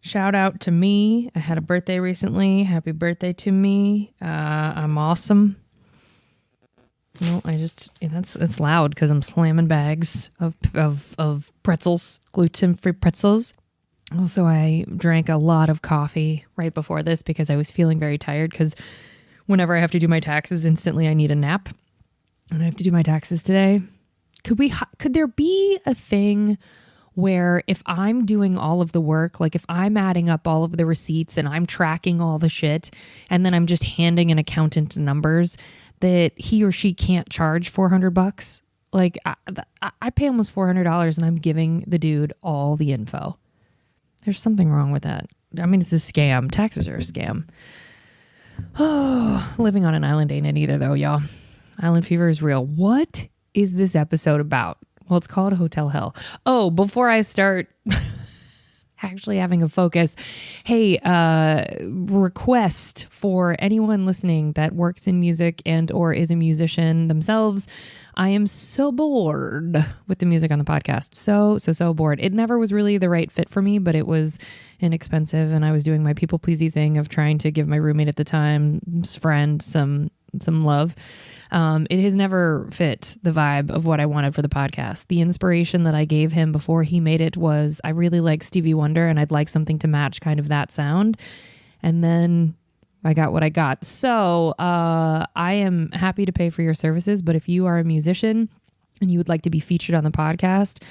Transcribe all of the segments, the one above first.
Shout out to me. I had a birthday recently. Happy birthday to me. I'm awesome. No, it's loud because I'm slamming bags of pretzels, gluten-free pretzels. Also, I drank a lot of coffee right before this because I was feeling very tired because whenever I have to do my taxes, instantly I need a nap. And I have to do my taxes today. Could there be a thing where if I'm doing all of the work, like if I'm adding up all of the receipts and I'm tracking all the shit, and then I'm just handing an accountant numbers, that he or she can't charge $400? Like I pay almost $400 and I'm giving the dude all the info. There's something wrong with that. I mean, it's a scam. Taxes are a scam. Oh, living on an island ain't it either though, y'all. Island fever is real. What is this episode about? Well, it's called Hotel Hell. Oh, before I start actually having a focus, hey, request for anyone listening that works in music and or is a musician themselves. I am so bored with the music on the podcast. So bored. It never was really the right fit for me, but it was inexpensive. And I was doing my people pleasy thing of trying to give my roommate at the time, friend, some love. It has never fit the vibe of what I wanted for the podcast. The inspiration that I gave him before he made it was I really like Stevie Wonder and I'd like something to match kind of that sound. And then I got what I got. So I am happy to pay for your services, but if you are a musician and you would like to be featured on the podcast,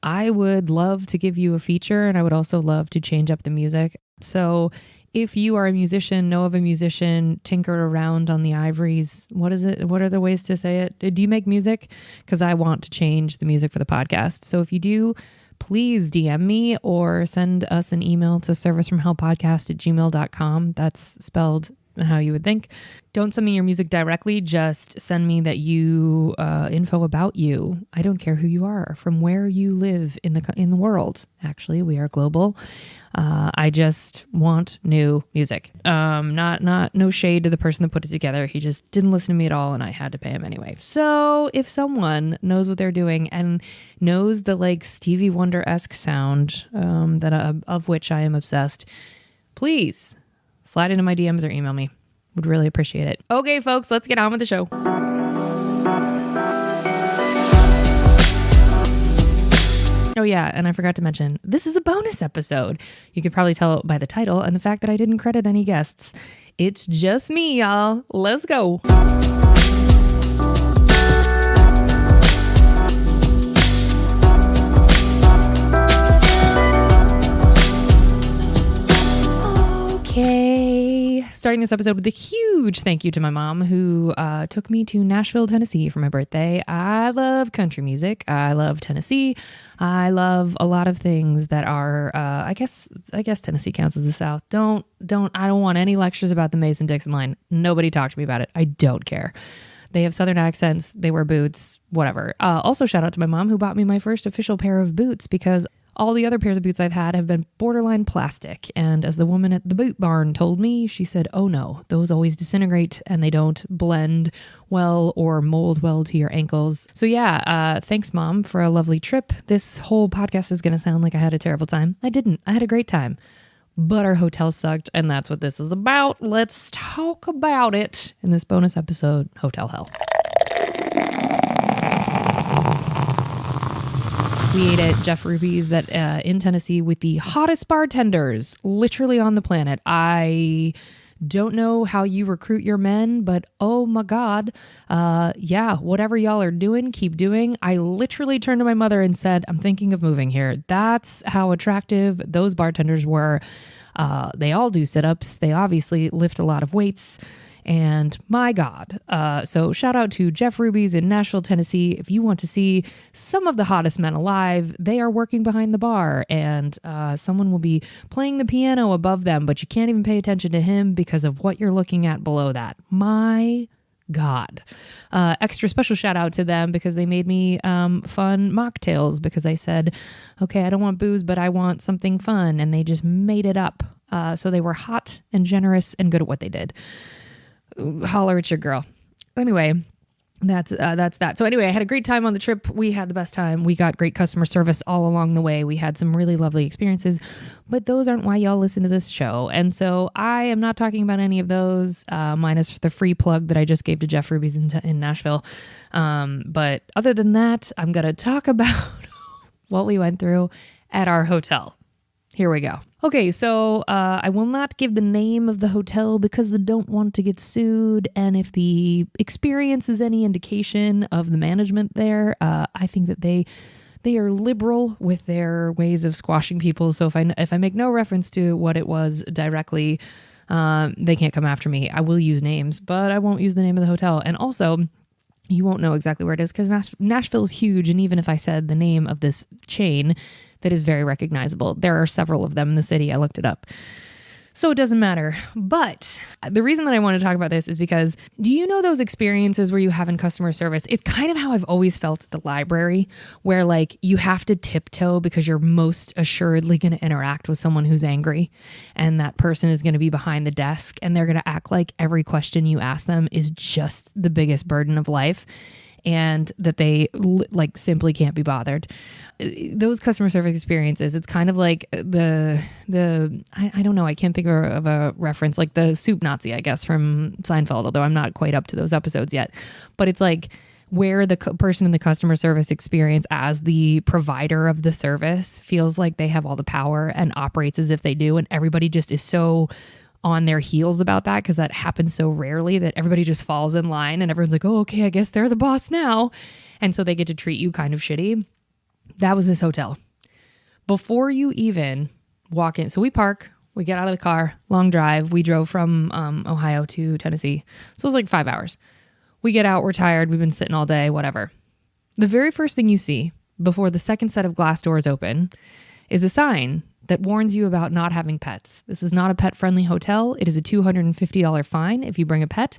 I would love to give you a feature, and I would also love to change up the music. So if you are a musician, know of a musician, tinkered around on the ivories, what is it? What are the ways to say it? Do you make music? Because I want to change the music for the podcast. So if you do, please DM me or send us an email to servicefromhellpodcast@gmail.com. That's spelled how you would think. Don't send me your music directly. Just send me info about you. I don't care who you are, from where you live in the world. Actually, we are global. I just want new music. No shade to the person that put it together. He just didn't listen to me at all, and I had to pay him anyway. So if someone knows what they're doing and knows the like Stevie Wonder-esque sound of which I am obsessed, please slide into my DMs or email me. Would really appreciate it. Okay, folks, let's get on with the show. Oh yeah, and I forgot to mention, this is a bonus episode. You could probably tell by the title and the fact that I didn't credit any guests. It's just me, y'all. Let's go. Okay, starting this episode with a huge thank you to my mom who took me to Nashville, Tennessee for my birthday. I love country music. I love Tennessee. I love a lot of things that are, I guess Tennessee counts as the South. I don't want any lectures about the Mason-Dixon line. Nobody talk to me about it. I don't care. They have Southern accents. They wear boots, whatever. Also shout out to my mom who bought me my first official pair of boots because all the other pairs of boots I've had have been borderline plastic. And as the woman at the boot barn told me, she said, oh no, those always disintegrate and they don't blend well or mold well to your ankles. So yeah, thanks Mom for a lovely trip. This whole podcast is going to sound like I had a terrible time. I didn't. I had a great time. But our hotel sucked, and that's what this is about. Let's talk about it in this bonus episode, Hotel Hell. We ate at Jeff Ruby's in Tennessee with the hottest bartenders literally on the planet. I don't know how you recruit your men, but oh my God. Yeah, whatever y'all are doing, keep doing. I literally turned to my mother and said, I'm thinking of moving here. That's how attractive those bartenders were. They all do sit-ups. They obviously lift a lot of weights. And my God. So shout out to Jeff Ruby's in Nashville, Tennessee. If you want to see some of the hottest men alive, they are working behind the bar and someone will be playing the piano above them, but you can't even pay attention to him because of what you're looking at below that. My God. Extra special shout out to them because they made me fun mocktails because I said, okay, I don't want booze, but I want something fun. And they just made it up. So they were hot and generous and good at what they did. Holler at your girl. Anyway, that's that. So anyway, I had a great time on the trip. We had the best time. We got great customer service all along the way. We had some really lovely experiences, but those aren't why y'all listen to this show. And so I am not talking about any of those, minus the free plug that I just gave to Jeff Ruby's in Nashville. But other than that, I'm going to talk about what we went through at our hotel. Here we go. Okay, so I will not give the name of the hotel because I don't want to get sued. And if the experience is any indication of the management there, I think that they are liberal with their ways of squashing people. So if I make no reference to what it was directly, they can't come after me. I will use names, but I won't use the name of the hotel. And also, you won't know exactly where it is because Nashville is huge. And even if I said the name of this chain, that is very recognizable. There are several of them in the city. I looked it up. So it doesn't matter. But the reason that I want to talk about this is because, do you know those experiences where you have in customer service? It's kind of how I've always felt at the library, where like you have to tiptoe because you're most assuredly going to interact with someone who's angry, and that person is going to be behind the desk and they're going to act like every question you ask them is just the biggest burden of life, and that they like simply can't be bothered. Those customer service experiences, it's kind of like I don't know, I can't think of a reference, like the soup Nazi, I guess, from Seinfeld, although I'm not quite up to those episodes yet. But it's like where the person in the customer service experience as the provider of the service feels like they have all the power and operates as if they do, and everybody just is so on their heels about that because that happens so rarely that everybody just falls in line and everyone's like, oh, okay, I guess they're the boss now. And so they get to treat you kind of shitty. That was this hotel. Before you even walk in, so we park, we get out of the car, long drive. We drove from Ohio to Tennessee. So it was like 5 hours. We get out, we're tired, we've been sitting all day, whatever. The very first thing you see before the second set of glass doors open is a sign that warns you about not having pets. This is not a pet-friendly hotel. It is a $250 fine if you bring a pet.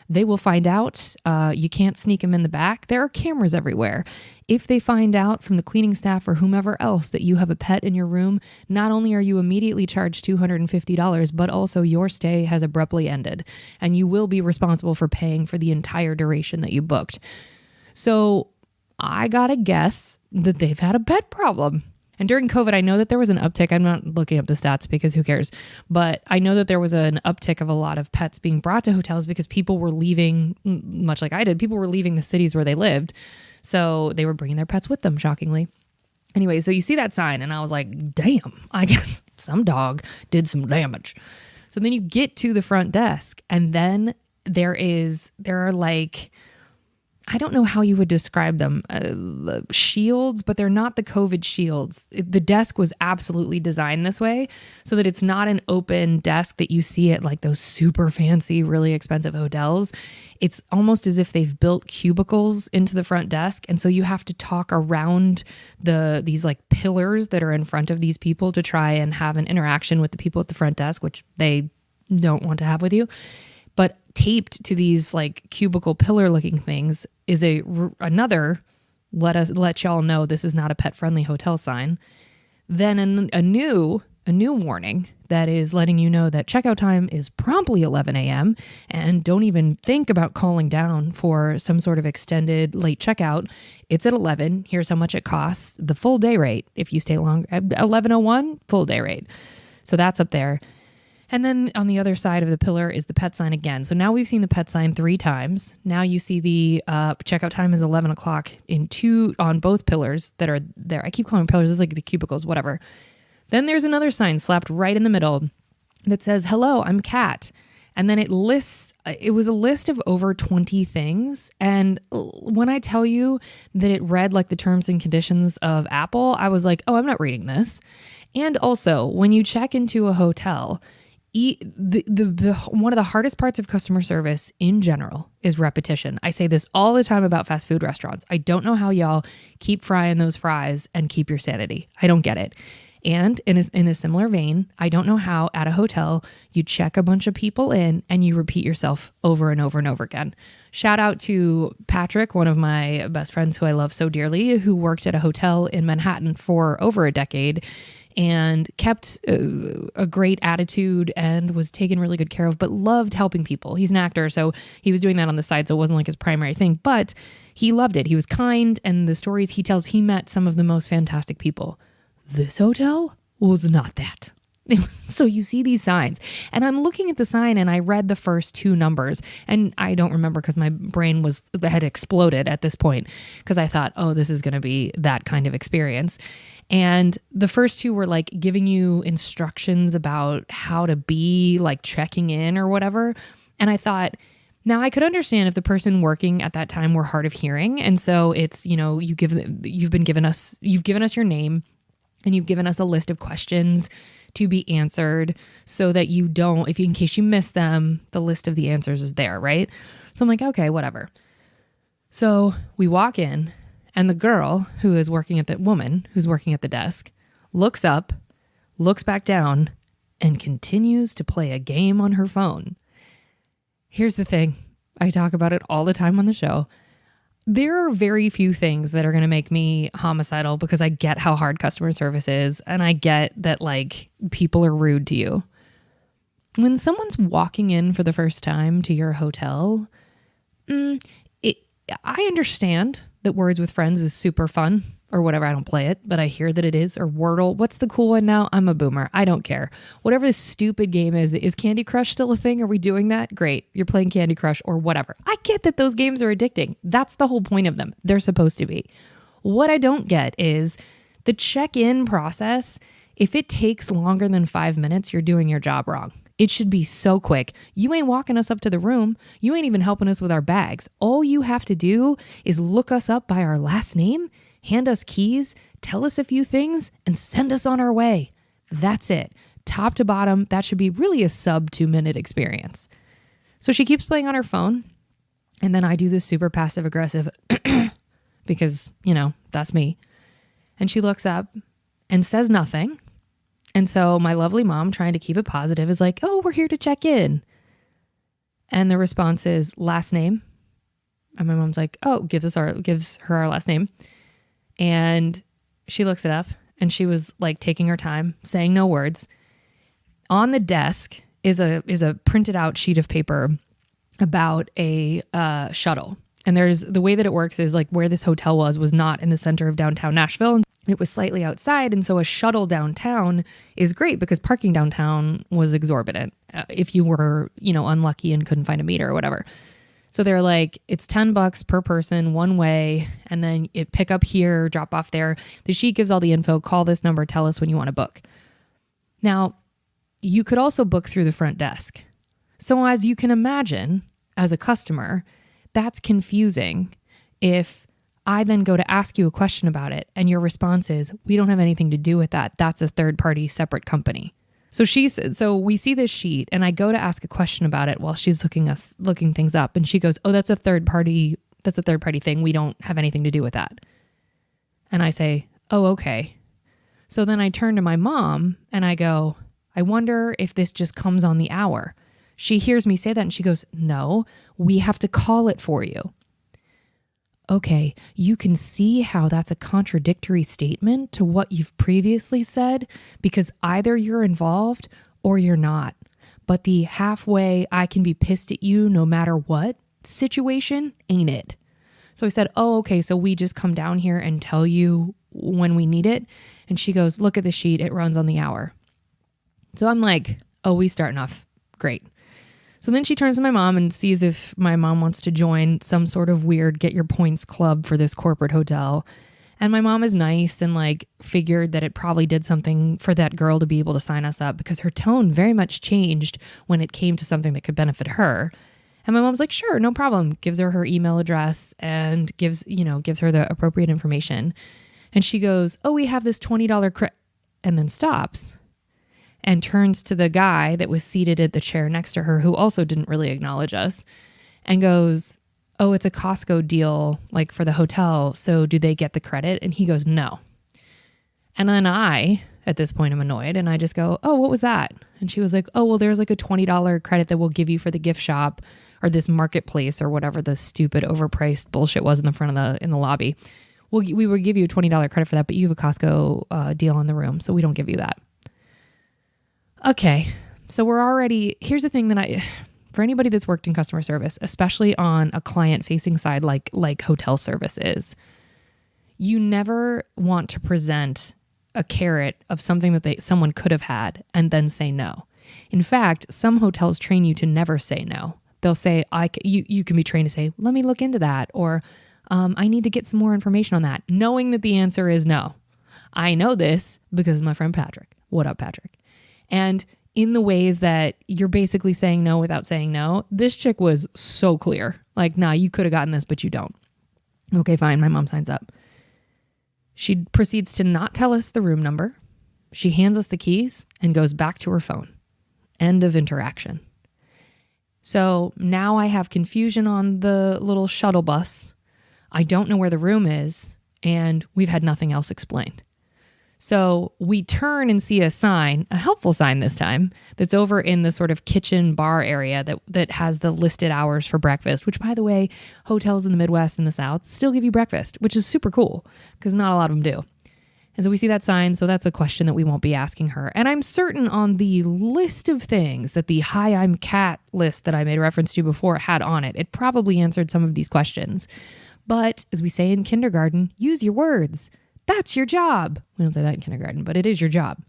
They will find out. You can't sneak them in the back. There are cameras everywhere. If they find out from the cleaning staff or whomever else that you have a pet in your room, not only are you immediately charged $250, but also your stay has abruptly ended, and you will be responsible for paying for the entire duration that you booked. So I gotta guess that they've had a pet problem. And during COVID, I know that there was an uptick. I'm not looking up the stats because who cares? But I know that there was an uptick of a lot of pets being brought to hotels because people were leaving, much like I did, people were leaving the cities where they lived. So they were bringing their pets with them, shockingly. Anyway, so you see that sign and I was like, damn, I guess some dog did some damage. So then you get to the front desk and then there are like, I don't know how you would describe them, shields, but they're not the COVID shields. The desk was absolutely designed this way so that it's not an open desk that you see at like those super fancy, really expensive hotels. It's almost as if they've built cubicles into the front desk. And so you have to talk around these like pillars that are in front of these people to try and have an interaction with the people at the front desk, which they don't want to have with you. But taped to these like cubicle pillar looking things is another let y'all know this is not a pet friendly hotel sign. Then a new warning that is letting you know that checkout time is promptly 11 a.m. and don't even think about calling down for some sort of extended late checkout. It's at 11. Here's how much it costs. The full day rate if you stay long. 11:01 full day rate. So that's up there. And then on the other side of the pillar is the pet sign again. So now we've seen the pet sign 3 times. Now you see the checkout time is 11 o'clock on both pillars that are there. I keep calling them pillars. It's like the cubicles, whatever. Then there's another sign slapped right in the middle that says, hello, I'm Kat. And then it was a list of over 20 things. And when I tell you that it read like the terms and conditions of Apple, I was like, oh, I'm not reading this. And also when you check into a hotel, one of the hardest parts of customer service in general is repetition. I say this all the time about fast food restaurants. I don't know how y'all keep frying those fries and keep your sanity. I don't get it. And in a similar vein, I don't know how at a hotel you check a bunch of people in and you repeat yourself over and over and over again. Shout out to Patrick, one of my best friends who I love so dearly, who worked at a hotel in Manhattan for over a decade. and kept a great attitude and was taken really good care of, but loved helping people. He's an actor, so he was doing that on the side, so it wasn't like his primary thing, but he loved it. He was kind, and the stories he tells, he met some of the most fantastic people. This hotel was not that. So you see these signs, and I'm looking at the sign, and I read the first two numbers, and I don't remember because my brain had exploded at this point, because I thought, oh, this is going to be that kind of experience. And the first two were like giving you instructions about how to be, like checking in or whatever. And I thought, now I could understand if the person working at that time were hard of hearing, and so it's, you've given us your name, and you've given us a list of questions to be answered so that in case you miss them, the list of the answers is there, right? So I'm like, okay, whatever. So we walk in, and the girl woman who's working at the desk looks up, looks back down, and continues to play a game on her phone. Here's the thing. I talk about it all the time on the show. There are very few things that are going to make me homicidal, because I get how hard customer service is, and I get that like people are rude to you. When someone's walking in for the first time to your hotel, I understand that Words with Friends is super fun or whatever. I don't play it, but I hear that it is. Or Wordle. What's the cool one now? I'm a boomer. I don't care. Whatever this stupid game is Candy Crush still a thing? Are we doing that? Great. You're playing Candy Crush or whatever. I get that those games are addicting. That's the whole point of them. They're supposed to be. What I don't get is the check-in process. If it takes longer than 5 minutes, you're doing your job wrong. It should be so quick. You ain't walking us up to the room. You ain't even helping us with our bags. All you have to do is look us up by our last name, hand us keys, tell us a few things, and send us on our way. That's it. Top to bottom, that should be really a sub 2-minute experience. So she keeps playing on her phone, and then I do this super passive aggressive because, that's me. And she looks up and says nothing. And so my lovely mom, trying to keep it positive, is like, oh, we're here to check in. And the response is last name. And my mom's like, oh, gives her our last name. And she looks it up, and she was like taking her time, saying no words. On the desk is a printed out sheet of paper about a shuttle. And the way that it works is like where this hotel was not in the center of downtown Nashville. It was slightly outside. And so a shuttle downtown is great because parking downtown was exorbitant if you were, unlucky and couldn't find a meter or whatever. So they're like, it's $10 per person one way. And then it pick up here, drop off there. The sheet gives all the info. Call this number. Tell us when you want to book. Now, you could also book through the front desk. So as you can imagine, as a customer, that's confusing if I then go to ask you a question about it and your response is, we don't have anything to do with that. That's a third party separate company. So we see this sheet and I go to ask a question about it while she's looking things up. And she goes, oh, that's a third party thing. We don't have anything to do with that. And I say, oh, okay. So then I turn to my mom and I go, I wonder if this just comes on the hour. She hears me say that and she goes, no, we have to call it for you. Okay, you can see how that's a contradictory statement to what you've previously said, because either you're involved or you're not. But the halfway I can be pissed at you no matter what situation ain't it. So I said, oh, okay, so we just come down here and tell you when we need it. And she goes, look at the sheet. It runs on the hour. So I'm like, oh, we starting off great. So then she turns to my mom and sees if my mom wants to join some sort of weird get your points club for this corporate hotel. And my mom is nice and like figured that it probably did something for that girl to be able to sign us up, because her tone very much changed when it came to something that could benefit her. And my mom's like, sure, no problem. Gives her email address and gives her the appropriate information. And she goes, oh, we have this $20 credit, and then stops and turns to the guy that was seated at the chair next to her, who also didn't really acknowledge us, and goes, oh, it's a Costco deal, like for the hotel. So do they get the credit? And he goes, no. And then I, at this point, am annoyed. And I just go, oh, what was that? And she was like, oh, well, there's like a $20 credit that we'll give you for the gift shop or this marketplace or whatever the stupid overpriced bullshit was in the lobby. we would give you a $20 credit for that, but you have a Costco deal on the room, so we don't give you that. Okay, so here's the thing that for anybody that's worked in customer service, especially on a client-facing side like hotel service is, you never want to present a carrot of something that someone could have had and then say no. In fact, some hotels train you to never say no. They'll say, you can be trained to say, let me look into that, or I need to get some more information on that, knowing that the answer is no. I know this because of my friend Patrick. What up, Patrick? And in the ways that you're basically saying no without saying no, this chick was so clear. Like, nah, you could have gotten this, but you don't. Okay, fine. My mom signs up. She proceeds to not tell us the room number. She hands us the keys and goes back to her phone. End of interaction. So now I have confusion on the little shuttle bus. I don't know where the room is, and we've had nothing else explained. So we turn and see a sign, a helpful sign this time, that's over in the sort of kitchen bar area that has the listed hours for breakfast, which, by the way, hotels in the Midwest and the South still give you breakfast, which is super cool because not a lot of them do. And so we see that sign, so that's a question that we won't be asking her. And I'm certain on the list of things that the Hi, I'm Kat list that I made reference to before had on it, it probably answered some of these questions. But as we say in kindergarten, use your words. That's your job. We don't say that in kindergarten, but it is your job.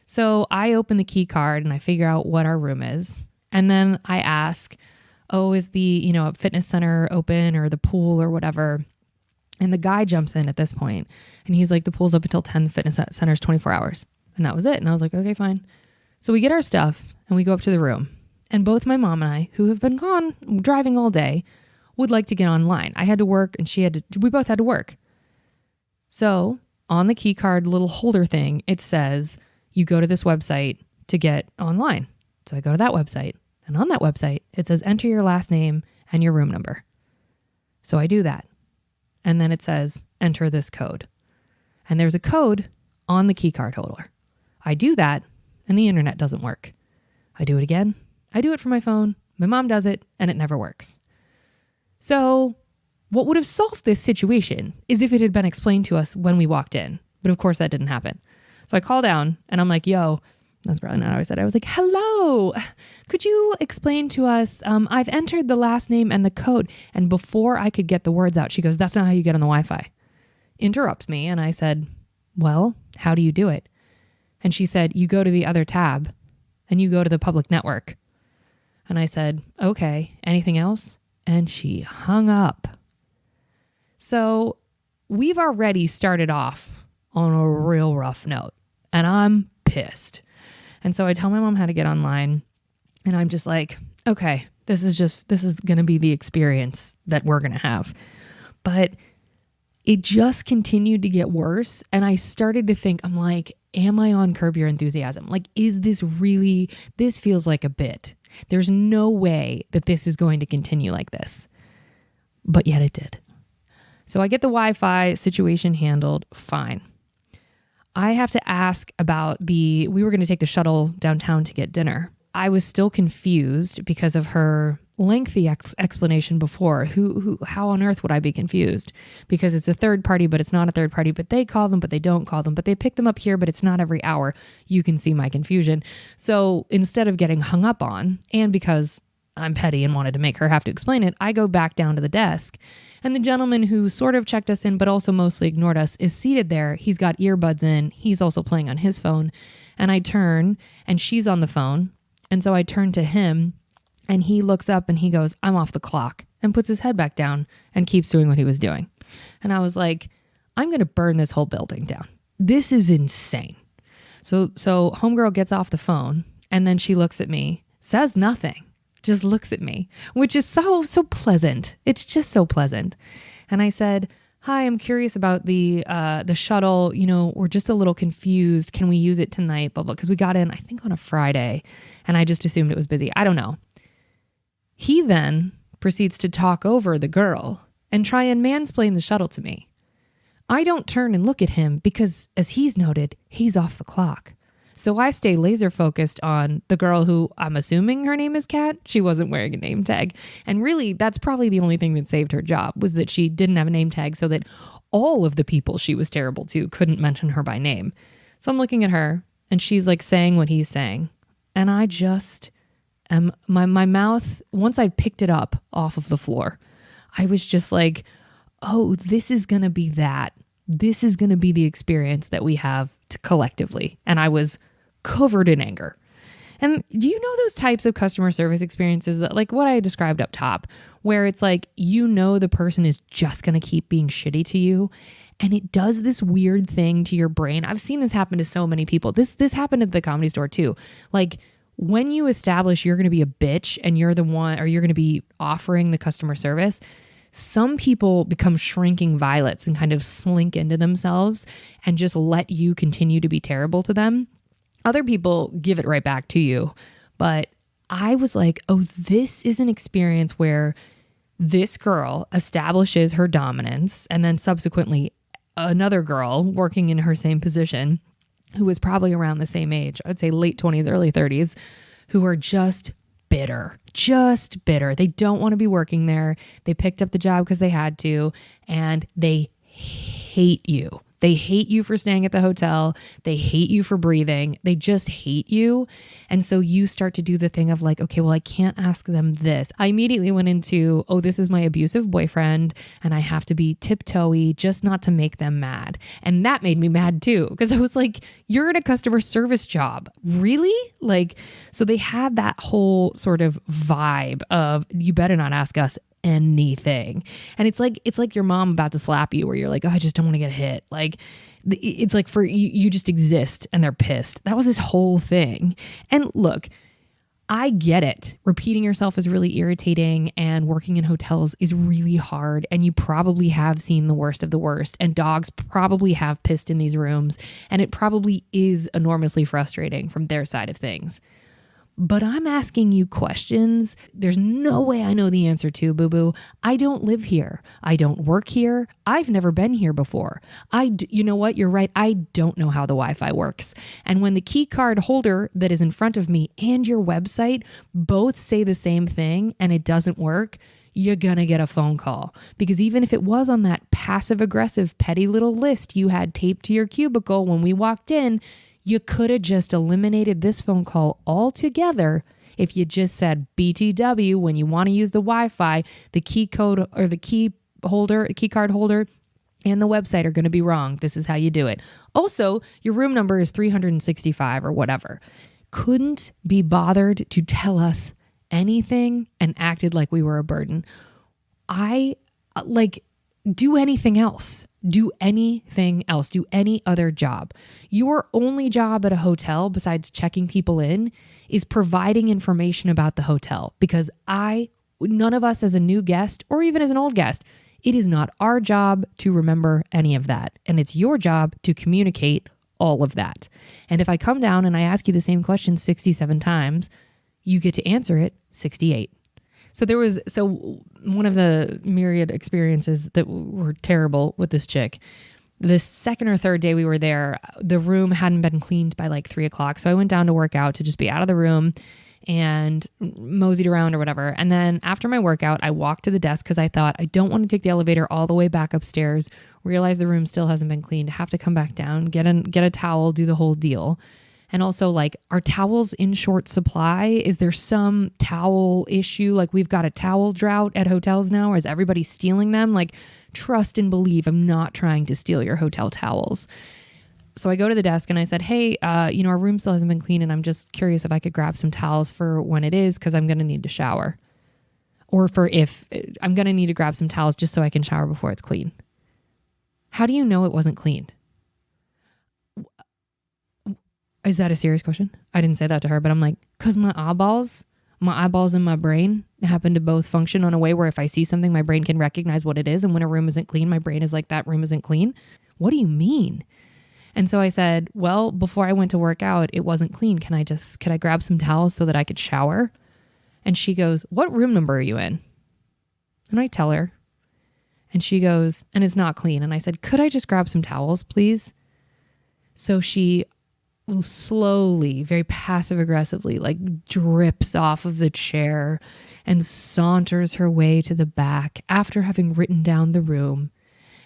So I open the key card and I figure out what our room is. And then I ask, is the, fitness center open or the pool or whatever? And the guy jumps in at this point and he's like, the pool's up until 10, the fitness center is 24 hours. And that was it. And I was like, okay, fine. So we get our stuff and we go up to the room. And both my mom and I, who have been gone driving all day, would like to get online. I had to work and we both had to work. So on the key card little holder thing, it says you go to this website to get online. So I go to that website, and on that website, it says enter your last name and your room number. So I do that. And then it says enter this code. And there's a code on the key card holder. I do that and the internet doesn't work. I do it again. I do it from my phone. My mom does it and it never works. So what would have solved this situation is if it had been explained to us when we walked in. But of course that didn't happen. So I call down and I'm like, yo, that's probably not how I said it. I was like, hello, could you explain to us? I've entered the last name and the code. And before I could get the words out, she goes, that's not how you get on the Wi-Fi. Interrupts me. And I said, well, how do you do it? And she said, you go to the other tab and you go to the public network. And I said, okay, anything else? And she hung up. So we've already started off on a real rough note and I'm pissed. And so I tell my mom how to get online and I'm just like, okay, this is going to be the experience that we're going to have. But it just continued to get worse. And I started to think, I'm like, am I on Curb Your Enthusiasm? Like, is this feels like a bit. There's no way that this is going to continue like this. But yet it did. So I get the Wi-Fi situation handled fine. I have to ask about we were going to take the shuttle downtown to get dinner. I was still confused because of her lengthy explanation before. How on earth would I be confused? Because it's a third party, but it's not a third party, but they call them, but they don't call them, but they pick them up here, but it's not every hour. You can see my confusion. So instead of getting hung up on, and because I'm petty and wanted to make her have to explain it, I go back down to the desk. And the gentleman who sort of checked us in, but also mostly ignored us, is seated there. He's got earbuds in. He's also playing on his phone. And I turn, and she's on the phone. And so I turn to him, and he looks up, and he goes, I'm off the clock, and puts his head back down and keeps doing what he was doing. And I was like, I'm going to burn this whole building down. This is insane. So homegirl gets off the phone, and then she looks at me, says nothing. Just looks at me, which is so pleasant. It's just so pleasant. And I said, hi, I'm curious about the shuttle. We're just a little confused. Can we use it tonight? Blah, blah. Because we got in, I think, on a Friday, and I just assumed it was busy. I don't know. He then proceeds to talk over the girl and try and mansplain the shuttle to me. I don't turn and look at him because, as he's noted, he's off the clock. So I stay laser focused on the girl who I'm assuming her name is Kat. She wasn't wearing a name tag. And really, that's probably the only thing that saved her job, was that she didn't have a name tag, so that all of the people she was terrible to couldn't mention her by name. So I'm looking at her and she's like saying what he's saying. And I just am, my mouth, once I picked it up off of the floor, I was just like, oh, this is going to be that. This is going to be the experience that we have collectively. And I was covered in anger. And do you know those types of customer service experiences that, like what I described up top, where it's like, you know, the person is just going to keep being shitty to you. And it does this weird thing to your brain. I've seen this happen to so many people. This happened at the Comedy Store too. Like when you establish you're going to be a bitch and you're the one, or you're going to be offering the customer service, some people become shrinking violets and kind of slink into themselves and just let you continue to be terrible to them. Other people give it right back to you. But I was like, oh, this is an experience where this girl establishes her dominance, and then subsequently another girl working in her same position who was probably around the same age, I'd say late 20s, early 30s, who are just bitter. They don't want to be working there. They picked up the job because they had to, and they hate you. They hate you for staying at the hotel. They hate you for breathing. They just hate you. And so you start to do the thing of like, okay, well, I can't ask them this. I immediately went into, oh, this is my abusive boyfriend and I have to be tiptoey just not to make them mad. And that made me mad too, because I was like, you're in a customer service job. Really? Like, so they had that whole sort of vibe of, you better not ask us anything. And it's like your mom about to slap you, where you're like, oh, I just don't want to get hit. Like, it's like for you just exist and they're pissed. That was this whole thing. And look, I get it. Repeating yourself is really irritating, and working in hotels is really hard. And you probably have seen the worst of the worst, and dogs probably have pissed in these rooms, and it probably is enormously frustrating from their side of things. But I'm asking you questions there's no way I know the answer to, boo-boo. I don't live here. I don't work here. I've never been here before. You know what? You're right. I don't know how the Wi-Fi works. And when the key card holder that is in front of me and your website both say the same thing and it doesn't work, you're gonna get a phone call. Because even if it was on that passive-aggressive, petty little list you had taped to your cubicle when we walked in, you could have just eliminated this phone call altogether if you just said BTW when you want to use the Wi-Fi, the key code or the key card holder, and the website are going to be wrong. This is how you do it. Also, your room number is 365 or whatever. Couldn't be bothered to tell us anything and acted like we were a burden. Do anything else. Do anything else. Do any other job. Your only job at a hotel, besides checking people in, is providing information about the hotel. Because none of us as a new guest, or even as an old guest, it is not our job to remember any of that. And it's your job to communicate all of that. And if I come down and I ask you the same question 67 times, you get to answer it 68. So one of the myriad experiences that were terrible with this chick, the second or third day we were there, the room hadn't been cleaned by like 3:00. So I went down to work out to just be out of the room and moseyed around or whatever. And then after my workout, I walked to the desk because I thought I don't want to take the elevator all the way back upstairs, realize the room still hasn't been cleaned, have to come back down, get a towel, do the whole deal. And also, like, are towels in short supply? Is there some towel issue? Like, we've got a towel drought at hotels now, or is everybody stealing them? Like, trust and believe I'm not trying to steal your hotel towels. So I go to the desk and I said, hey, our room still hasn't been cleaned, and I'm just curious if I could grab some towels for when it is, because I'm going to need to shower. Or for if I'm going to need to grab some towels just so I can shower before it's clean. How do you know it wasn't cleaned? Is that a serious question? I didn't say that to her, but I'm like, because my eyeballs and my brain happen to both function on a way where if I see something, my brain can recognize what it is. And when a room isn't clean, my brain is like, that room isn't clean. What do you mean? And so I said, well, before I went to work out, it wasn't clean. Can I grab some towels so that I could shower? And she goes, what room number are you in? And I tell her, and she goes, and it's not clean. And I said, could I just grab some towels, please? So she slowly, very passive aggressively, like drips off of the chair and saunters her way to the back after having written down the room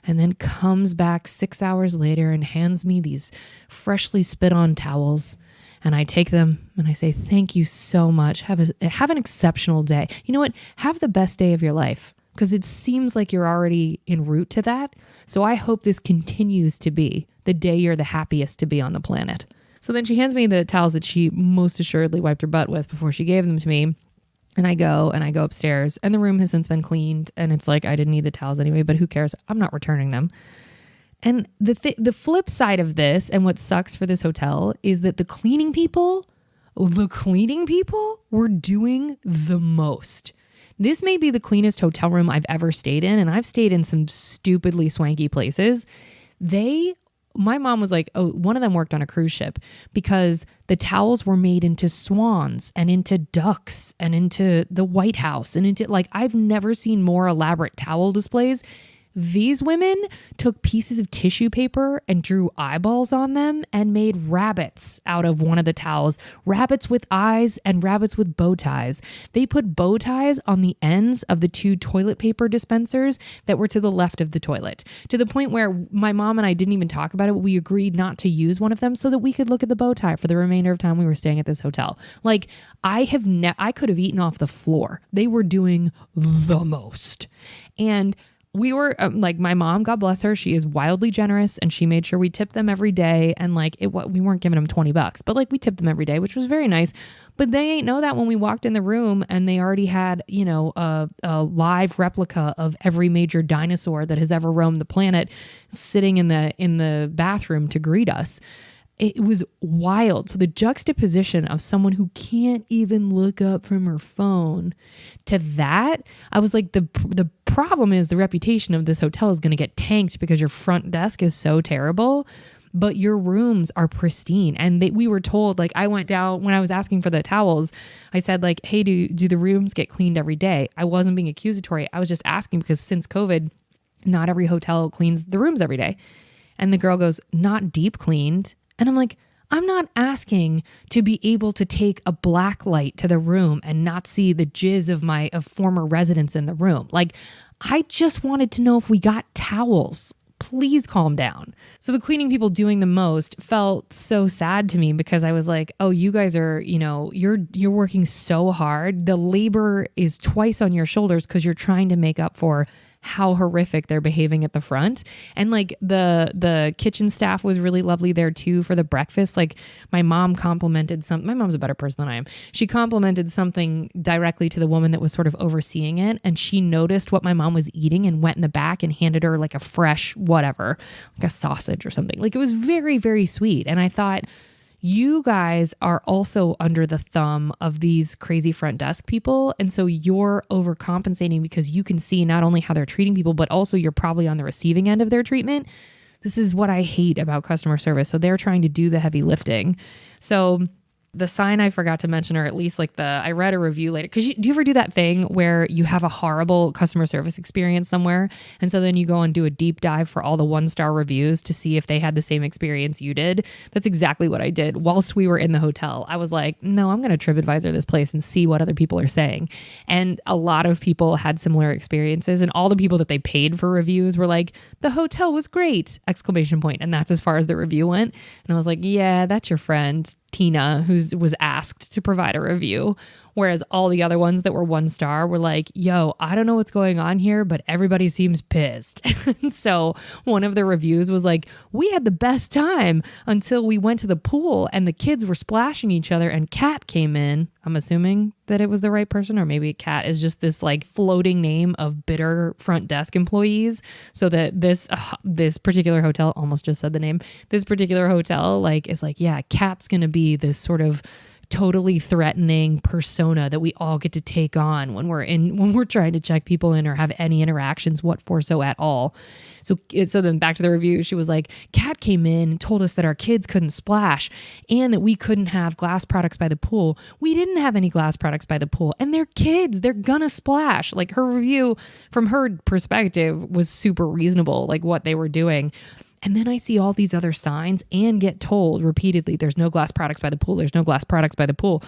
and then comes back 6 hours later and hands me these freshly spit on towels. And I take them and I say, thank you so much. Have an exceptional day. You know what? Have the best day of your life, because it seems like you're already en route to that. So I hope this continues to be the day you're the happiest to be on the planet. So then she hands me the towels that she most assuredly wiped her butt with before she gave them to me. And I go upstairs, and the room has since been cleaned. And it's like, I didn't need the towels anyway, but who cares? I'm not returning them. And the flip side of this, and what sucks for this hotel, is that the cleaning people were doing the most. This may be the cleanest hotel room I've ever stayed in, and I've stayed in some stupidly swanky places. My mom was like, oh, one of them worked on a cruise ship, because the towels were made into swans and into ducks and into the White House and into, like, I've never seen more elaborate towel displays. These women took pieces of tissue paper and drew eyeballs on them and made rabbits out of one of the towels. Rabbits with eyes and rabbits with bow ties. They put bow ties on the ends of the 2 toilet paper dispensers that were to the left of the toilet, to the point where my mom and I didn't even talk about it. We agreed not to use one of them so that we could look at the bow tie for the remainder of time we were staying at this hotel. Like, I could have eaten off the floor. They were doing the most. And we were like, my mom, God bless her, she is wildly generous, and she made sure we tipped them every day. And like, we weren't giving them $20, but like, we tipped them every day, which was very nice. But they ain't know that when we walked in the room and they already had, a live replica of every major dinosaur that has ever roamed the planet sitting in the bathroom to greet us. It was wild. So the juxtaposition of someone who can't even look up from her phone to that, I was like, the problem is the reputation of this hotel is going to get tanked because your front desk is so terrible, but your rooms are pristine. And we were told, like, I went down when I was asking for the towels, I said, like, hey, do the rooms get cleaned every day? I wasn't being accusatory. I was just asking because since COVID, not every hotel cleans the rooms every day. And the girl goes, not deep cleaned. And I'm like, I'm not asking to be able to take a black light to the room and not see the jizz of former residents in the room. Like, I just wanted to know if we got towels. Please calm down. So the cleaning people doing the most felt so sad to me, because I was like, oh, you guys are, you're working so hard. The labor is twice on your shoulders because you're trying to make up for how horrific they're behaving at the front. And like the kitchen staff was really lovely there too for the breakfast. Like, my mom complimented my mom's a better person than I am. She complimented something directly to the woman that was sort of overseeing it. And she noticed what my mom was eating and went in the back and handed her like a fresh whatever, like a sausage or something. Like, it was very, very sweet. And I thought, you guys are also under the thumb of these crazy front desk people. And so you're overcompensating because you can see not only how they're treating people, but also you're probably on the receiving end of their treatment. This is what I hate about customer service. So they're trying to do the heavy lifting. So the sign I forgot to mention, or at least like I read a review later. Because do you ever do that thing where you have a horrible customer service experience somewhere, and so then you go and do a deep dive for all the 1-star reviews to see if they had the same experience you did? That's exactly what I did whilst we were in the hotel. I was like, no, I'm going to TripAdvisor this place and see what other people are saying. And a lot of people had similar experiences, and all the people that they paid for reviews were like, the hotel was great! ! And that's as far as the review went. And I was like, yeah, that's your friend Tina, who was asked to provide a review. Whereas all the other ones that were 1-star were like, yo, I don't know what's going on here, but everybody seems pissed. And so one of the reviews was like, we had the best time until we went to the pool and the kids were splashing each other and Kat came in. I'm assuming that it was the right person, or maybe Kat is just this like floating name of bitter front desk employees. So that this particular hotel, almost just said the name, this particular hotel like is like, yeah, Kat's going to be this sort of totally threatening persona that we all get to take on when we're trying to check people in or have any interactions what for so at all. So then back to the review, she was like, Kat came in and told us that our kids couldn't splash and that we couldn't have glass products by the pool. We didn't have any glass products by the pool, and they're kids, they're gonna splash. Like, her review from her perspective was super reasonable, like what they were doing. And then I see all these other signs and get told repeatedly, there's no glass products by the pool. There's no glass products by the pool.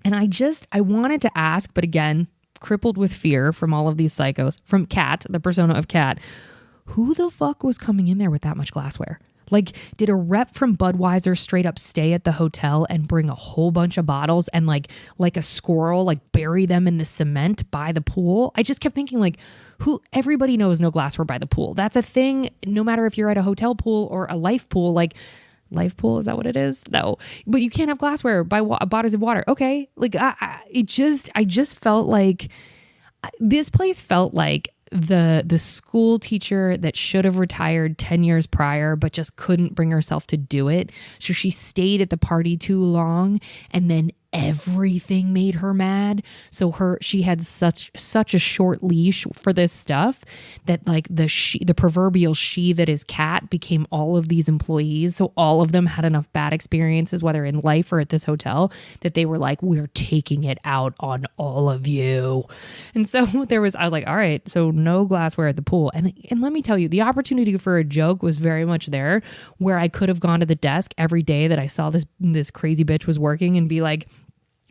And I wanted to ask, but again, crippled with fear from all of these psychos, from Kat, the persona of Kat, who the fuck was coming in there with that much glassware? Like, did a rep from Budweiser straight up stay at the hotel and bring a whole bunch of bottles and like a squirrel, like bury them in the cement by the pool? I just kept thinking like, everybody knows no glassware by the pool. That's a thing. No matter if you're at a hotel pool or a life pool, like life pool, is that what it is? No, but you can't have glassware by bodies of water. Okay. Like I just felt like this place felt like the school teacher that should have retired 10 years prior, but just couldn't bring herself to do it. So she stayed at the party too long, and then everything made her mad. So she had such a short leash for this stuff that like the proverbial she that is Kat became all of these employees. So all of them had enough bad experiences, whether in life or at this hotel, that they were like, we're taking it out on all of you. And so I was like, all right, so no glassware at the pool. And let me tell you, the opportunity for a joke was very much there, where I could have gone to the desk every day that I saw this crazy bitch was working and be like,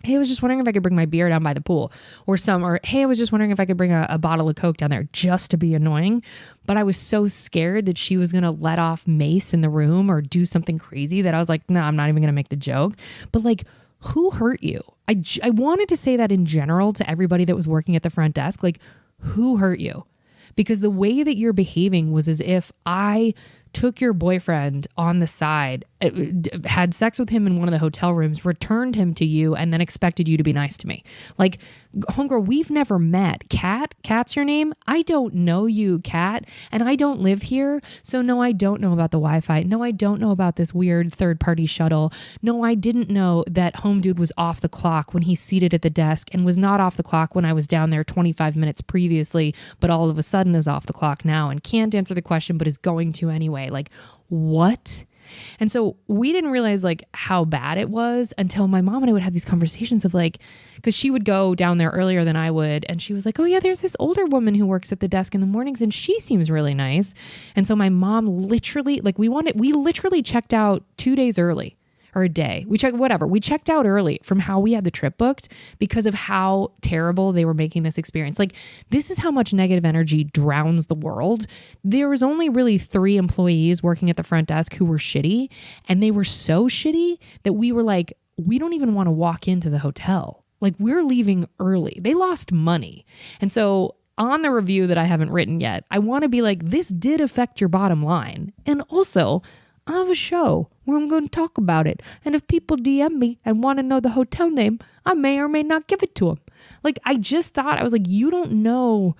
hey, I was just wondering if I could bring my beer down by the pool, or hey, I was just wondering if I could bring a bottle of Coke down there, just to be annoying. But I was so scared that she was going to let off mace in the room or do something crazy that I was like, no, I'm not even going to make the joke. But like, who hurt you? I wanted to say that in general to everybody that was working at the front desk, like, who hurt you? Because the way that you're behaving was as if I took your boyfriend on the side, had sex with him in one of the hotel rooms, returned him to you, and then expected you to be nice to me. Like, homegirl, we've never met. Kat's your name? I don't know you, Kat, and I don't live here. So no, I don't know about the Wi-Fi. No, I don't know about this weird third-party shuttle. No, I didn't know that home dude was off the clock when he's seated at the desk and was not off the clock when I was down there 25 minutes previously, but all of a sudden is off the clock now and can't answer the question, but is going to anyway. Like, what? And so we didn't realize like how bad it was until my mom and I would have these conversations of like, because she would go down there earlier than I would. And she was like, oh yeah, there's this older woman who works at the desk in the mornings and she seems really nice. And so my mom literally, like we literally checked out 2 days early. Or a day. We checked out early from how we had the trip booked because of how terrible they were making this experience. Like, this is how much negative energy drowns the world. There was only really 3 employees working at the front desk who were shitty. And they were so shitty that we were like, we don't even want to walk into the hotel. Like, we're leaving early. They lost money. And so on the review that I haven't written yet, I want to be like, this did affect your bottom line. And also, I have a show where I'm going to talk about it. And if people DM me and want to know the hotel name, I may or may not give it to them. Like, I just thought, I was like, you don't know.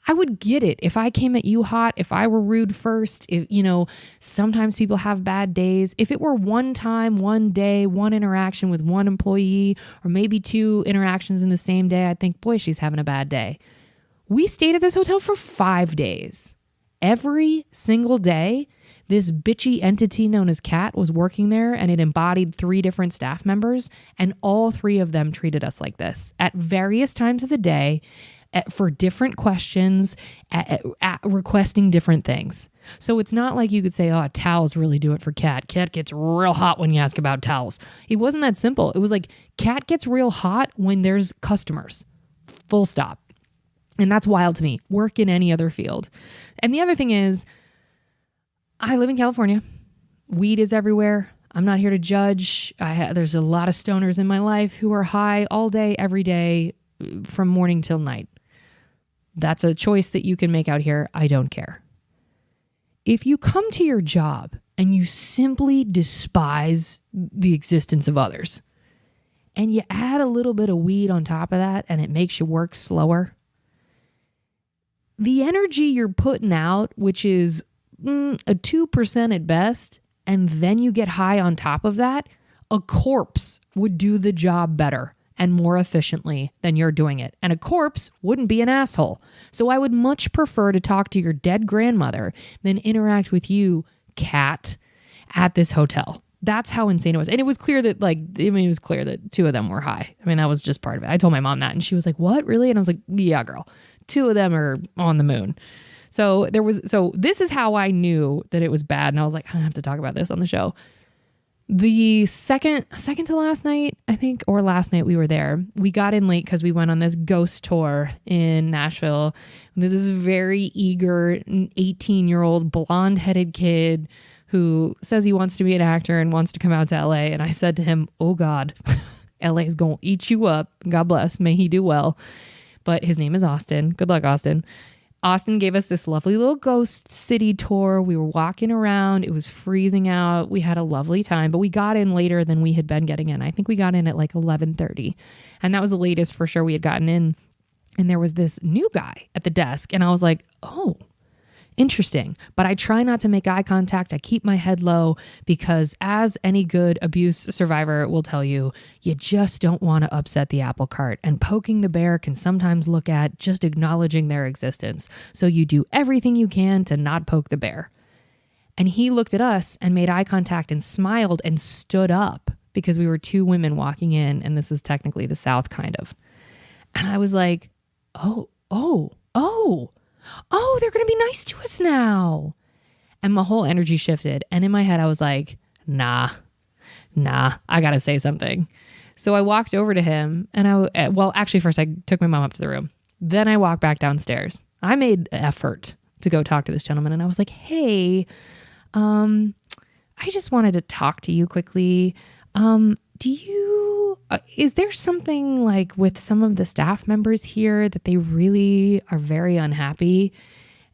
I would get it if I came at you hot, if I were rude first, if, sometimes people have bad days. If it were one time, one day, one interaction with one employee, or maybe 2 interactions in the same day, I'd think, boy, she's having a bad day. We stayed at this hotel for 5 days. Every single day, this bitchy entity known as Kat was working there, and it embodied 3 different staff members, and all 3 of them treated us like this at various times of the day, for different questions, at requesting different things. So it's not like you could say, oh, towels really do it for Kat. Kat gets real hot when you ask about towels. It wasn't that simple. It was like, Kat gets real hot when there's customers. Full stop. And that's wild to me. Work in any other field. And the other thing is, I live in California. Weed is everywhere. I'm not here to judge. There's a lot of stoners in my life who are high all day, every day, from morning till night. That's a choice that you can make out here. I don't care. If you come to your job and you simply despise the existence of others, and you add a little bit of weed on top of that, and it makes you work slower, the energy you're putting out, which is a 2% at best, and then you get high on top of that, a corpse would do the job better and more efficiently than you're doing it. And a corpse wouldn't be an asshole. So I would much prefer to talk to your dead grandmother than interact with you, Kat, at this hotel. That's how insane it was. And it was clear that it was clear that 2 of them were high. I mean, that was just part of it. I told my mom that and she was like, what, really? And I was like, yeah, girl, 2 of them are on the moon. So this is how I knew that it was bad. And I was like, I have to talk about this on the show. The second to last night, I think, or last night we were there, we got in late because we went on this ghost tour in Nashville. There's this very eager 18-year-old blonde-headed kid who says he wants to be an actor and wants to come out to LA. And I said to him, oh God, LA is going to eat you up. God bless. May he do well. But his name is Austin. Good luck, Austin. Austin gave us this lovely little ghost city tour. We were walking around. It was freezing out. We had a lovely time, but we got in later than we had been getting in. I think we got in at like 11:30, and that was the latest for sure we had gotten in. And there was this new guy at the desk, and I was like, oh, interesting. But I try not to make eye contact. I keep my head low because, as any good abuse survivor will tell you, you just don't want to upset the apple cart. And poking the bear can sometimes look at just acknowledging their existence. So you do everything you can to not poke the bear. And he looked at us and made eye contact and smiled and stood up because we were two women walking in. And this is technically the South, kind of. And I was like, oh, they're going to be nice to us now. And my whole energy shifted. And in my head, I was like, nah, I got to say something. So I walked over to him and actually first I took my mom up to the room. Then I walked back downstairs. I made effort to go talk to this gentleman. And I was like, hey, I just wanted to talk to you quickly. Is there something like with some of the staff members here that they really are very unhappy?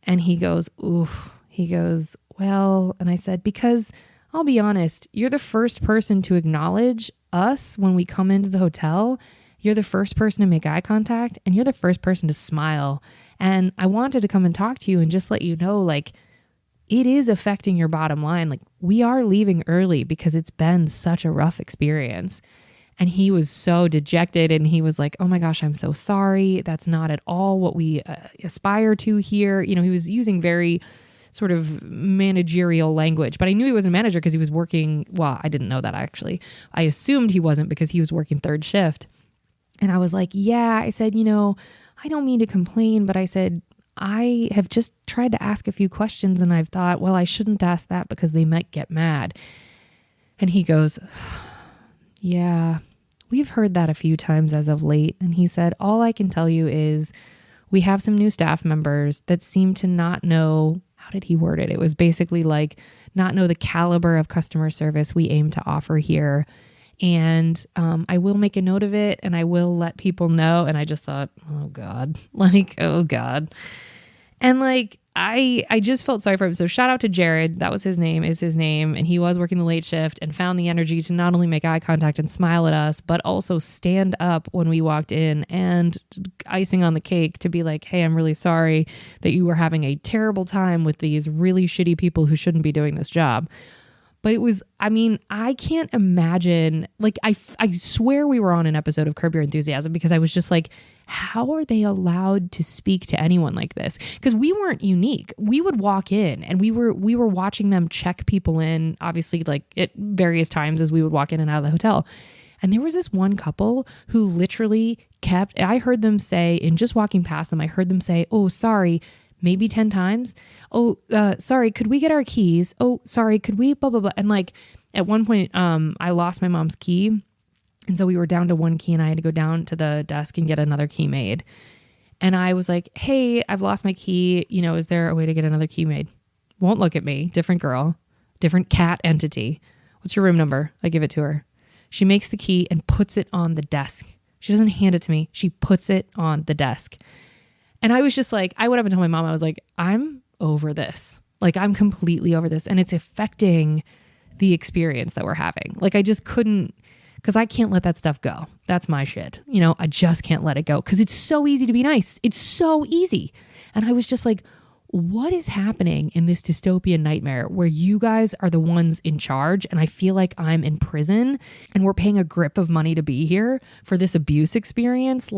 And he goes, oof. He goes, well, and I said, because I'll be honest, you're the first person to acknowledge us when we come into the hotel. You're the first person to make eye contact, and you're the first person to smile. And I wanted to come and talk to you and just let you know, like, it is affecting your bottom line. Like, we are leaving early because it's been such a rough experience. And he was so dejected, and he was like, oh my gosh, I'm so sorry. That's not at all what we aspire to here. You know, he was using very sort of managerial language, but I knew he wasn't a manager because he was working. Well, I didn't know that actually. I assumed he wasn't because he was working third shift. And I was like, yeah, I said, I don't mean to complain, but I said, I have just tried to ask a few questions and I've thought, well, I shouldn't ask that because they might get mad. And he goes, yeah, we've heard that a few times as of late. And he said, all I can tell you is we have some new staff members that seem to not know, how did he word it? It was basically like not know the caliber of customer service we aim to offer here. And I will make a note of it and I will let people know. And I just thought, oh God, oh God. And I just felt sorry for him. So shout out to Jared. That was his name, is his name. And he was working the late shift and found the energy to not only make eye contact and smile at us, but also stand up when we walked in, and icing on the cake to be like, hey, I'm really sorry that you were having a terrible time with these really shitty people who shouldn't be doing this job. But it was, I can't imagine, I swear we were on an episode of Curb Your Enthusiasm because I was just like, how are they allowed to speak to anyone like this? Because we weren't unique. We would walk in and we were watching them check people in, obviously at various times as we would walk in and out of the hotel. And there was this one couple who literally I heard them say, in just walking past them, I heard them say, oh, sorry, maybe 10 times. Oh, sorry, could we get our keys? Oh, sorry, could we blah, blah, blah. And at one point, I lost my mom's key. And so we were down to one key and I had to go down to the desk and get another key made. And I was like, hey, I've lost my key. Is there a way to get another key made? Won't look at me. Different girl, different cat entity. What's your room number? I give it to her. She makes the key and puts it on the desk. She doesn't hand it to me. She puts it on the desk. And I was just like, I went up and told my mom, I was like, I'm over this. I'm completely over this. And it's affecting the experience that we're having. I just couldn't, because I can't let that stuff go. That's my shit. I just can't let it go because it's so easy to be nice. It's so easy. And I was just like, what is happening in this dystopian nightmare where you guys are the ones in charge and I feel like I'm in prison and we're paying a grip of money to be here for this abuse experience?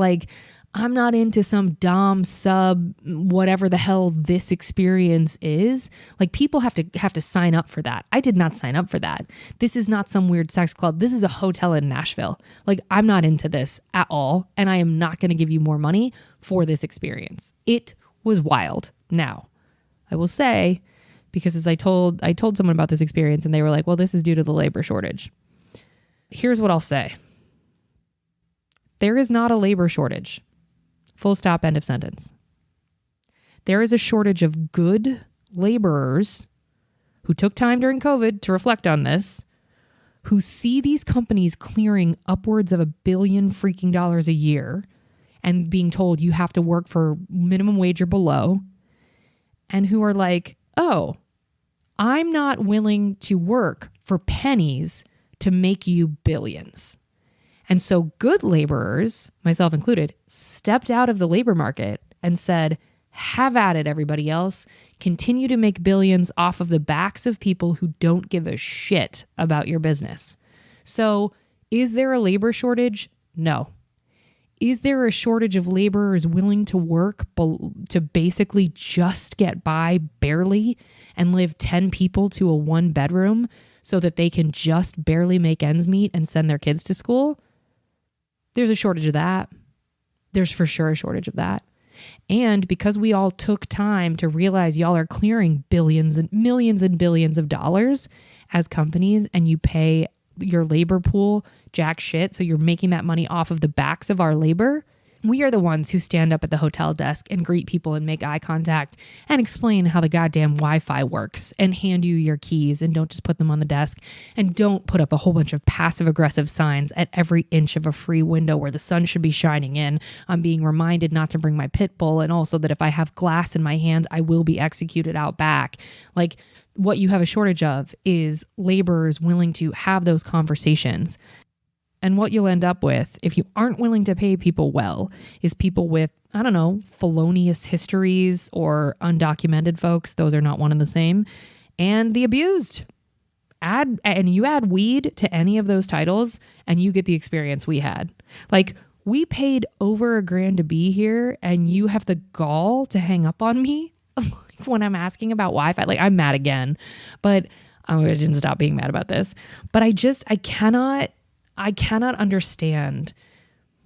I'm not into some dom sub, whatever the hell this experience is. People have to sign up for that. I did not sign up for that. This is not some weird sex club. This is a hotel in Nashville. I'm not into this at all. And I am not going to give you more money for this experience. It was wild. Now, I will say because as I told someone about this experience and they were like, well, this is due to the labor shortage. Here's what I'll say. There is not a labor shortage. Full stop, end of sentence. There is a shortage of good laborers who took time during COVID to reflect on this, who see these companies clearing upwards of $1 billion freaking dollars a year and being told you have to work for minimum wage or below, and who are like, oh, I'm not willing to work for pennies to make you billions. And so good laborers, myself included, stepped out of the labor market and said, have at it, everybody else. Continue to make billions off of the backs of people who don't give a shit about your business. So is there a labor shortage? No. Is there a shortage of laborers willing to work to basically just get by barely and live 10 people to a 1-bedroom so that they can just barely make ends meet and send their kids to school? There's a shortage of that. There's for sure a shortage of that. And because we all took time to realize y'all are clearing billions and millions and billions of dollars as companies, and you pay your labor pool jack shit, so you're making that money off of the backs of our labor, we are the ones who stand up at the hotel desk and greet people and make eye contact and explain how the goddamn Wi-Fi works and hand you your keys and don't just put them on the desk and don't put up a whole bunch of passive aggressive signs at every inch of a free window where the sun should be shining in. I'm being reminded not to bring my pit bull, and also that if I have glass in my hands, I will be executed out back. Like, what you have a shortage of is laborers willing to have those conversations. And what you'll end up with, if you aren't willing to pay people well, is people with, I don't know, felonious histories or undocumented folks. Those are not one and the same. And the abused. You add weed to any of those titles and you get the experience we had. Like, we paid over $1,000 to be here and you have the gall to hang up on me when I'm asking about Wi-Fi. Like, I'm mad again, but I didn't stop being mad about this. But I cannot understand.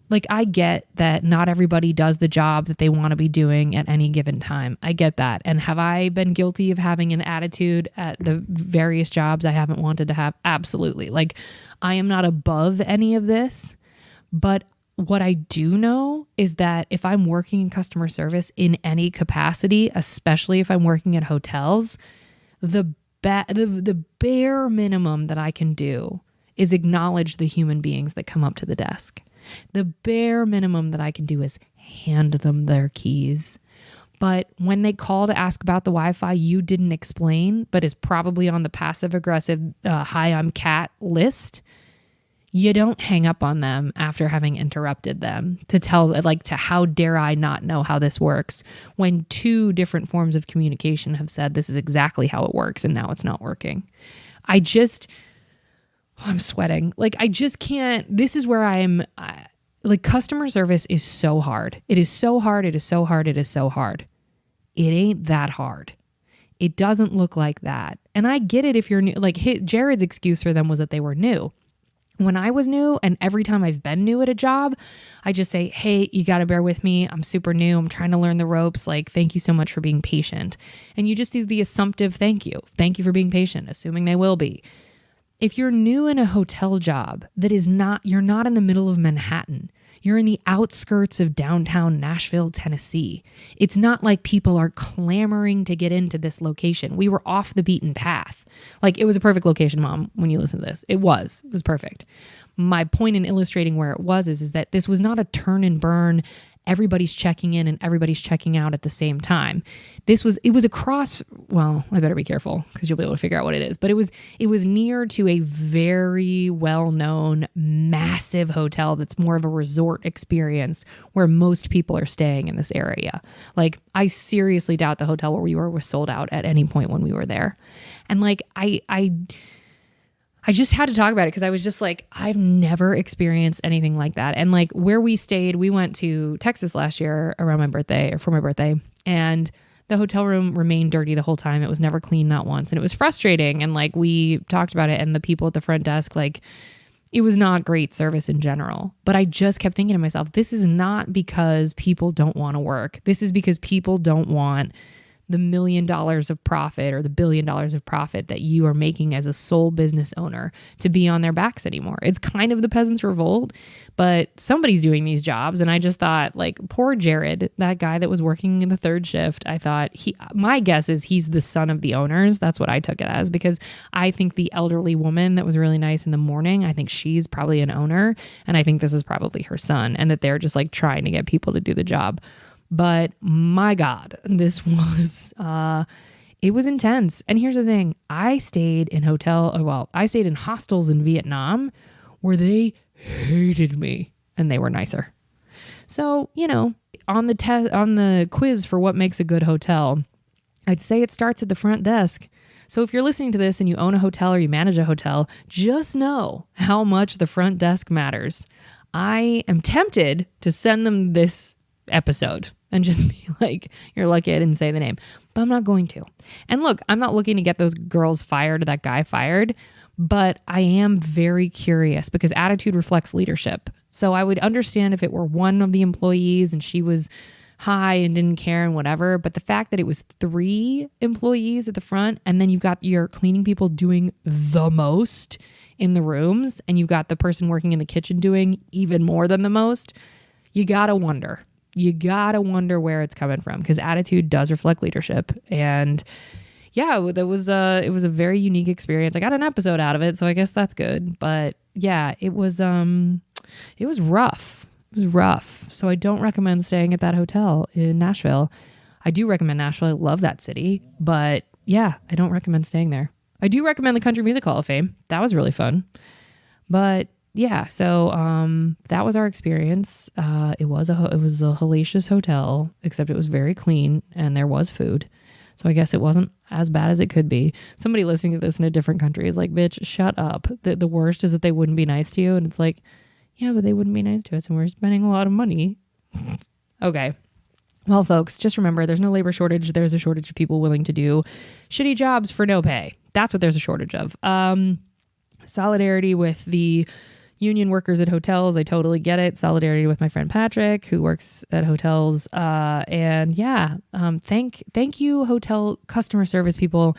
Like, I get that not everybody does the job that they want to be doing at any given time. I get that. And have I been guilty of having an attitude at the various jobs I haven't wanted to have? Absolutely. Like, I am not above any of this, but what I do know is that if I'm working in customer service in any capacity, especially if I'm working at hotels, the bare minimum that I can do is acknowledge the human beings that come up to the desk. The bare minimum that I can do is hand them their keys. But when they call to ask about the Wi-Fi you didn't explain, but is probably on the passive-aggressive, hi, I'm Kat list, you don't hang up on them after having interrupted them to how dare I not know how this works when 2 different forms of communication have said this is exactly how it works and now it's not working. I'm sweating. Like, I just can't. This is where customer service is so hard. It is so hard. It is so hard. It is so hard. It ain't that hard. It doesn't look like that. And I get it if you're new. Like, Jared's excuse for them was that they were new. When I was new, and every time I've been new at a job, I just say, hey, you got to bear with me. I'm super new. I'm trying to learn the ropes. Like, thank you so much for being patient. And you just do the assumptive thank you. Thank you for being patient, assuming they will be. If you're new in a hotel job you're not in the middle of Manhattan, you're in the outskirts of downtown Nashville, Tennessee. It's not like people are clamoring to get into this location. We were off the beaten path. Like, it was a perfect location, Mom, when you listen to this. It was perfect. My point in illustrating where it was is that this was not a turn and burn. Everybody's checking in and everybody's checking out at the same time. It was across, well, I better be careful because you'll be able to figure out what it is, but it was near to a very well-known massive hotel that's more of a resort experience where most people are staying in this area. Like, I seriously doubt the hotel where we were was sold out at any point when we were there. And like, I just had to talk about it because I was just like, I've never experienced anything like that. And like, where we stayed, we went to Texas last year around my birthday or for my birthday. And the hotel room remained dirty the whole time. It was never clean, not once. And it was frustrating. And like, we talked about it and the people at the front desk, like, it was not great service in general. But I just kept thinking to myself, this is not because people don't want to work. This is because people don't want the $1 million of profit or the $1 billion of profit that you are making as a sole business owner to be on their backs anymore. It's kind of the peasants' revolt, but somebody's doing these jobs. And I just thought, like, poor Jared, that guy that was working in the third shift, I thought my guess is he's the son of the owners. That's what I took it as, because I think the elderly woman that was really nice in the morning, I think she's probably an owner. And I think this is probably her son, and that they're just like trying to get people to do the job. But my God, this was, it was intense. And here's the thing. I stayed in hostels in Vietnam where they hated me and they were nicer. So, on the quiz for what makes a good hotel, I'd say it starts at the front desk. So if you're listening to this and you own a hotel or you manage a hotel, just know how much the front desk matters. I am tempted to send them this episode and just be like, you're lucky I didn't say the name, but I'm not going to. And look, I'm not looking to get those girls fired or that guy fired, but I am very curious because attitude reflects leadership. So I would understand if it were one of the employees and she was high and didn't care and whatever, but the fact that it was 3 employees at the front and then you've got your cleaning people doing the most in the rooms and you've got the person working in the kitchen doing even more than the most, you gotta wonder. You gotta wonder where it's coming from, because attitude does reflect leadership. And yeah, it was a very unique experience. I got an episode out of it, so I guess that's good. But yeah, it was rough. It was rough. So I don't recommend staying at that hotel in Nashville. I do recommend Nashville. I love that city. But yeah, I don't recommend staying there. I do recommend the Country Music Hall of Fame. That was really fun. But yeah, so that was our experience. It was a hellacious hotel, except it was very clean and there was food. So I guess it wasn't as bad as it could be. Somebody listening to this in a different country is like, bitch, shut up. The worst is that they wouldn't be nice to you. And it's like, yeah, but they wouldn't be nice to us and we're spending a lot of money. Okay. Well, folks, just remember there's no labor shortage. There's a shortage of people willing to do shitty jobs for no pay. That's what there's a shortage of. Solidarity with the union workers at hotels. I totally get it. Solidarity with my friend Patrick, who works at hotels. And yeah, thank you, hotel customer service people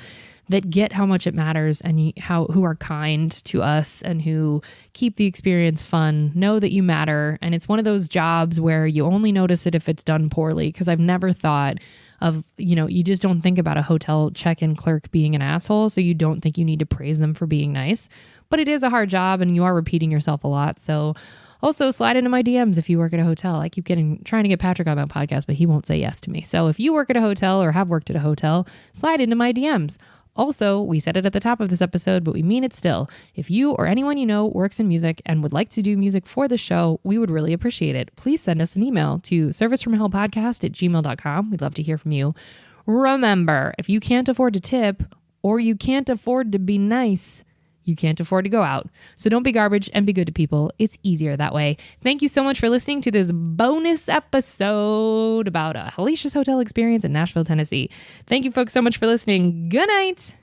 that get how much it matters and who are kind to us and who keep the experience fun. Know that you matter. And it's one of those jobs where you only notice it if it's done poorly. Because I've never thought of, you just don't think about a hotel check-in clerk being an asshole. So you don't think you need to praise them for being nice. But it is a hard job and you are repeating yourself a lot. So also slide into my DMs if you work at a hotel. I keep trying to get Patrick on that podcast, but he won't say yes to me. So if you work at a hotel or have worked at a hotel, slide into my DMs. Also, we said it at the top of this episode, but we mean it still. If you or anyone you know works in music and would like to do music for the show, we would really appreciate it. Please send us an email to servicefromhellpodcast@gmail.com. We'd love to hear from you. Remember, if you can't afford to tip or you can't afford to be nice, you can't afford to go out. So don't be garbage and be good to people. It's easier that way. Thank you so much for listening to this bonus episode about a hellacious hotel experience in Nashville, Tennessee. Thank you folks so much for listening. Good night.